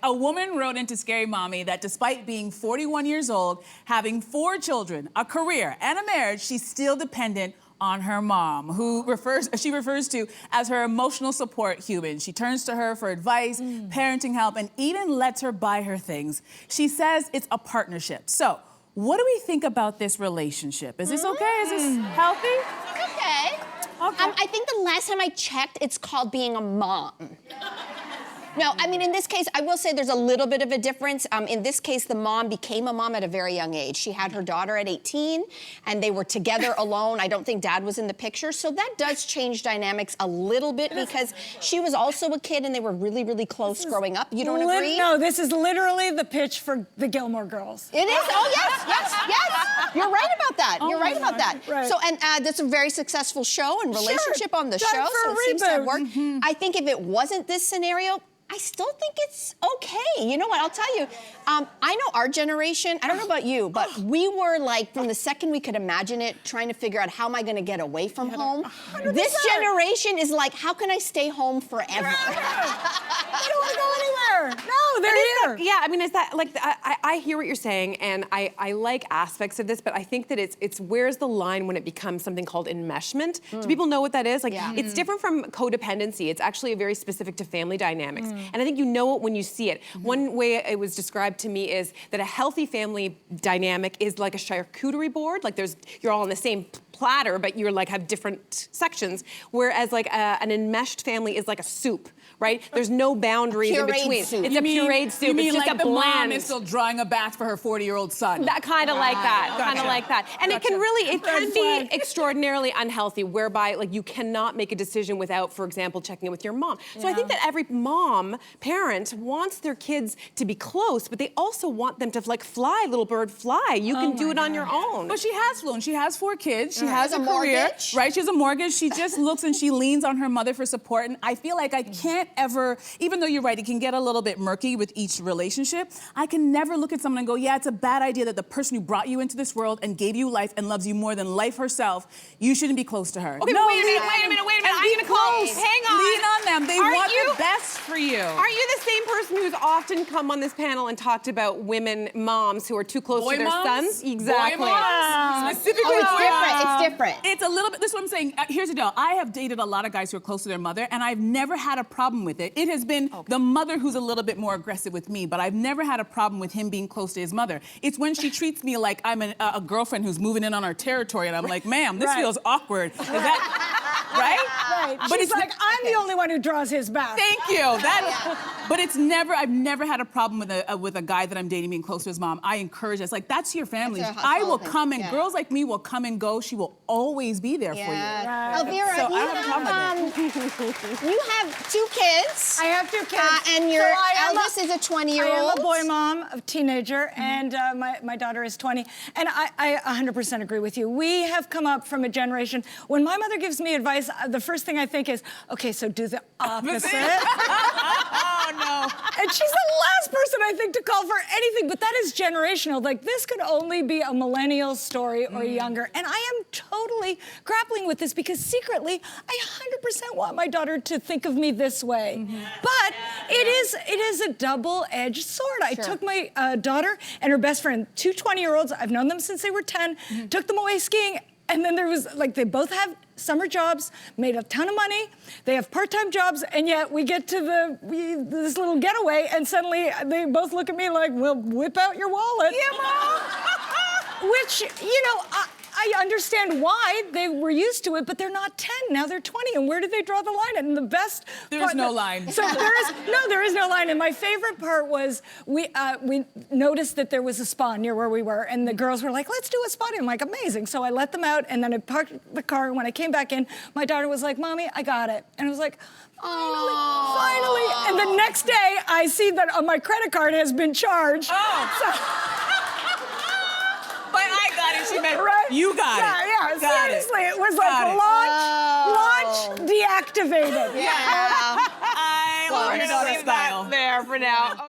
A woman wrote into Scary Mommy that despite being 41 years old, having 4 children, a career, and a marriage, she's still dependent on her mom, who she refers to as her emotional support human. She turns to her for advice, parenting help, and even lets her buy her things. She says it's a partnership. So, what do we think about this relationship? Is this okay? Is this healthy? Okay. I think the last time I checked, it's called being a mom. No, I mean, in this case, I will say there's a little bit of a difference. In this case, the mom became a mom at a very young age. She had her daughter at 18, and they were together alone. I don't think dad was in the picture, so that does change dynamics a little bit because she was also a kid and they were really, really close growing up. You don't agree? No, this is literally the pitch for the Gilmore Girls. It is? Oh, yes, yes, yes. You're right about that. You're right about that. Right. So, and that's a very successful show and relationship on the Done show, for so a it seems to have worked. reboot. I think if it wasn't this scenario, I still think it's okay. You know what, I'll tell you, I know our generation, I don't know about you, but we were like, from the second we could imagine it, trying to figure out how am I gonna get away from home. 100%. This generation is like, how can I stay home forever? I don't want to go anywhere. No, they're here. Yeah, I mean, is that like I hear what you're saying, and I like aspects of this, but I think that it's where's the line when it becomes something called enmeshment? Do people know what that is? Like, it's different from codependency. It's actually very specific to family dynamics, and I think you know it when you see it. One way it was described to me is that a healthy family dynamic is like a charcuterie board. Like you're all on the same platter, but you're like have different sections. Whereas like an enmeshed family is like a soup, right? There's no boundaries in between. Soup. It's a pureed soup. You mean it's just like a the bland. mom is still drawing a bath for her 40-year-old son? That kind of like that, kind of like that. And it can really, it can be extraordinarily unhealthy, whereby like you cannot make a decision without, for example, checking in with your mom. So I think that every mom, parent, wants their kids to be close, but they also want them to like fly, little bird, fly. You can do it on your own. But she has flown. She has 4 kids. She has a career, mortgage. right? She has a mortgage. She just looks and she leans on her mother for support. And I feel like I can't ever, even though you're right, it can get a little bit murky with each relationship. I can never look at someone and go, yeah, it's a bad idea that the person who brought you into this world and gave you life and loves you more than life herself, you shouldn't be close to her. Okay, no, wait a minute. I'm be gonna call. close. Hang on. Lean on them. They want the best for you. Are you the same person who's often come on this panel and talked about women moms who are too close to their sons? Exactly. Boy moms. Specifically Oh, it's boy different. moms. It's different. It's a little bit, this is what I'm saying. Here's the deal. I have dated a lot of guys who are close to their mother, and I've never had a problem with it. It has been the mother who's a little bit more aggressive with me, but I've never had a problem with him being close to his mother. It's when she treats me like I'm a girlfriend who's moving in on our territory, and I'm like, ma'am, this feels awkward. Is that, right? But she's like, I'm the only one who draws his bath. Thank you. But it's never, I've never had a problem with a guy that I'm dating being close to his mom. I encourage it. It's like, that's your family. I will come and, girls like me will come and go. She will always be there for you. Right. Elvira, So I don't have a problem with you have 2 kids. I have 2 kids. And your So I am eldest is a 20-year-old. I am a boy mom, a teenager, and my daughter is 20. And I 100% agree with you. We have come up from a generation, when my mother gives me advice, the first thing I think is, okay, so do the opposite. Oh, no. And she's the last person I think to call for anything, but that is generational. Like, this could only be a millennial story or younger. And I am totally grappling with this because secretly, I 100% want my daughter to think of me this way. But it is a double-edged sword. I took my daughter and her best friend, 2 20-year-olds, I've known them since they were 10, took them away skiing, and then there was, like, they both have summer jobs, made a ton of money, they have part-time jobs, and yet we get to this little getaway, and suddenly they both look at me like, well, whip out your wallet. Yeah, Mom. Which, you know, I understand why they were used to it, but they're not 10, now they're 20, and where did they draw the line? And the best There's no line. So there is no line, and my favorite part was we noticed that there was a spa near where we were, and the girls were like, let's do a spa. I'm like, amazing. So I let them out, and then I parked the car, and when I came back in, my daughter was like, Mommy, I got it. And I was like, finally. And the next day, I see that my credit card has been charged. But I got it. She meant, Right? you got it. Yeah, seriously. It was like launch deactivated. I love your daughter's style. There for now.